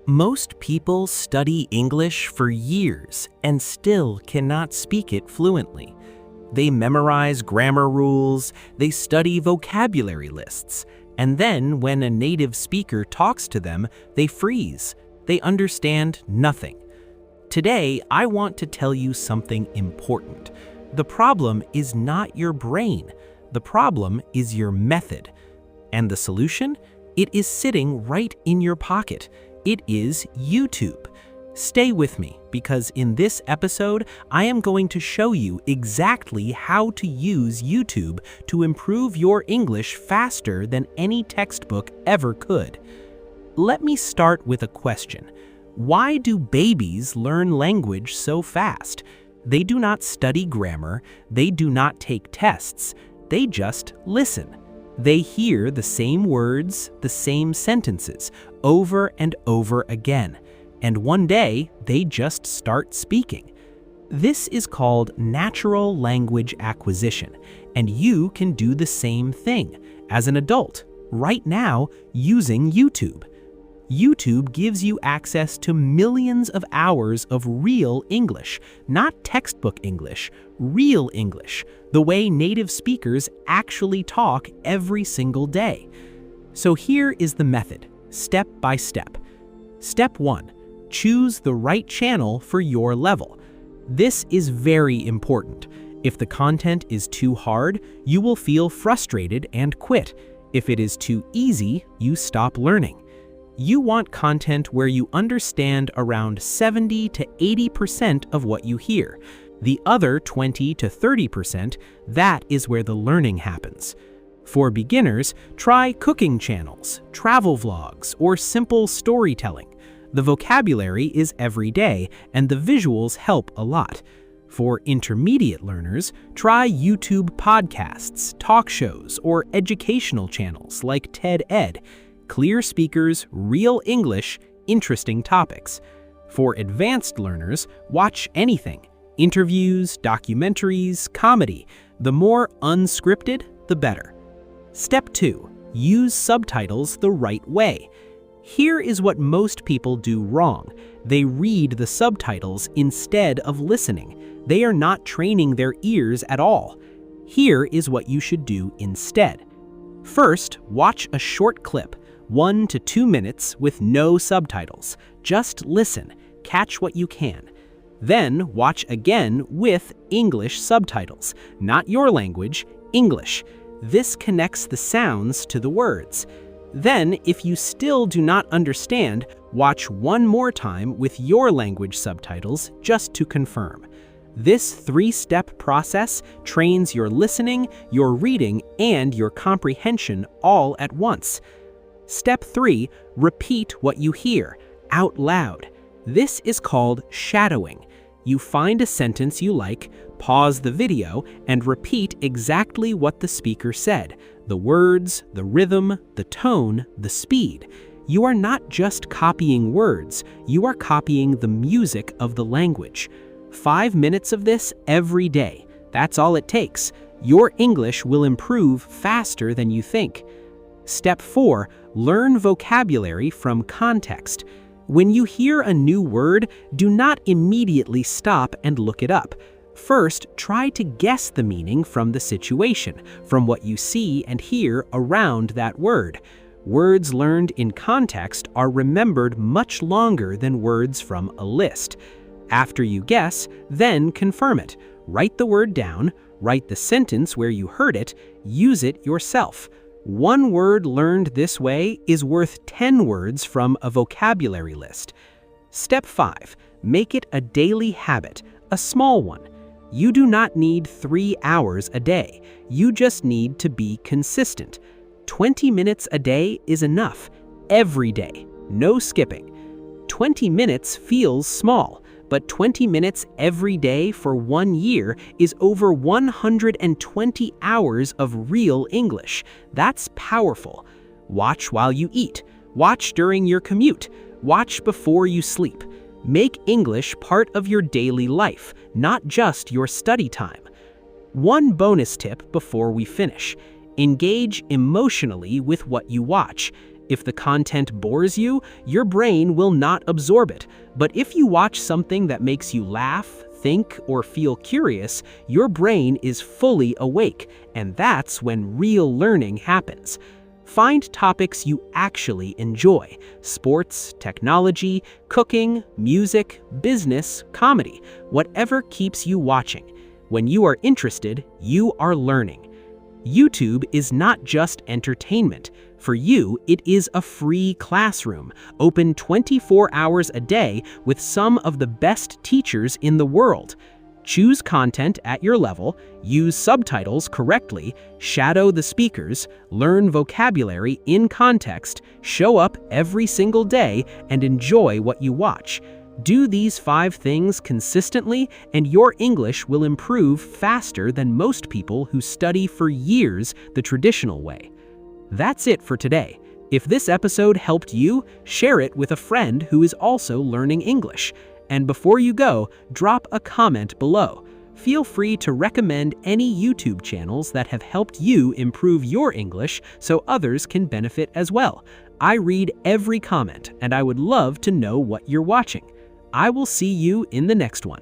Most people study English for years and still cannot speak it fluently. They memorize grammar rules, they study vocabulary lists, and then when a native speaker talks to them, they freeze. They understand nothing. Today, I want to tell you something important. The problem is not your brain. The problem is your method. And the solution? It is sitting right in your pocket. It is YouTube. Stay with me because in this episode, I am going to show you exactly how to use YouTube to improve your English faster than any textbook ever could. Let me start with a question. Why do babies learn language so fast? They do not study grammar, they do not take tests, they just listen. They hear the same words, the same sentences, over and over again, and one day they just start speaking. This is called natural language acquisition, and you can do the same thing as an adult right now using YouTube. YouTube gives you access to millions of hours of real English, not textbook English, real English, the way native speakers actually talk every single day. So here is the method, step by step. Step 1, choose the right channel for your level. This is very important. If the content is too hard, you will feel frustrated and quit. If it is too easy, you stop learning. You want content where you understand around 70 to 80% of what you hear. The other 20 to 30%, that is where the learning happens. For beginners, try cooking channels, travel vlogs, or simple storytelling. The vocabulary is every day, and the visuals help a lot. For intermediate learners, try YouTube podcasts, talk shows, or educational channels like TED Ed. Clear speakers, real English, interesting topics. For advanced learners, watch anything. Interviews, documentaries, comedy. The more unscripted, the better. Step 2, use subtitles the right way. Here is what most people do wrong. They read the subtitles instead of listening. They are not training their ears at all. Here is what you should do instead. First, watch a short clip. 1 to 2 minutes with no subtitles. Just listen, catch what you can. Then watch again with English subtitles, not your language, English. This connects the sounds to the words. Then, if you still do not understand, watch one more time with your language subtitles just to confirm. This 3-step process trains your listening, your reading, and your comprehension all at once. Step 3, repeat what you hear, out loud. This is called shadowing. You find a sentence you like, pause the video, and repeat exactly what the speaker said. The words, the rhythm, the tone, the speed. You are not just copying words, you are copying the music of the language. 5 minutes of this every day. That's all it takes. Your English will improve faster than you think. Step 4, learn vocabulary from context. When you hear a new word, do not immediately stop and look it up. First, try to guess the meaning from the situation, from what you see and hear around that word. Words learned in context are remembered much longer than words from a list. After you guess, then confirm it. Write the word down, write the sentence where you heard it, use it yourself. 1 word learned this way is worth 10 words from a vocabulary list. Step 5, make it a daily habit, a small one. You do not need 3 hours a day. You just need to be consistent. 20 minutes a day is enough, every day, no skipping. 20 minutes feels small, but 20 minutes every day for 1 year is over 120 hours of real English. That's powerful. Watch while you eat. Watch during your commute. Watch before you sleep. Make English part of your daily life, not just your study time. One bonus tip before we finish. Engage emotionally with what you watch. If the content bores you, your brain will not absorb it. But if you watch something that makes you laugh, think, or feel curious, your brain is fully awake, and that's when real learning happens. Find topics you actually enjoy: sports, technology, cooking, music, business, comedy, whatever keeps you watching. When you are interested, you are learning. YouTube is not just entertainment. For you, it is a free classroom, open 24 hours a day with some of the best teachers in the world. Choose content at your level, use subtitles correctly, shadow the speakers, learn vocabulary in context, show up every single day, and enjoy what you watch. Do these 5 things consistently, and your English will improve faster than most people who study for years the traditional way. That's it for today. If this episode helped you, share it with a friend who is also learning English. And before you go, drop a comment below. Feel free to recommend any YouTube channels that have helped you improve your English so others can benefit as well. I read every comment, and I would love to know what you're watching. I will see you in the next one.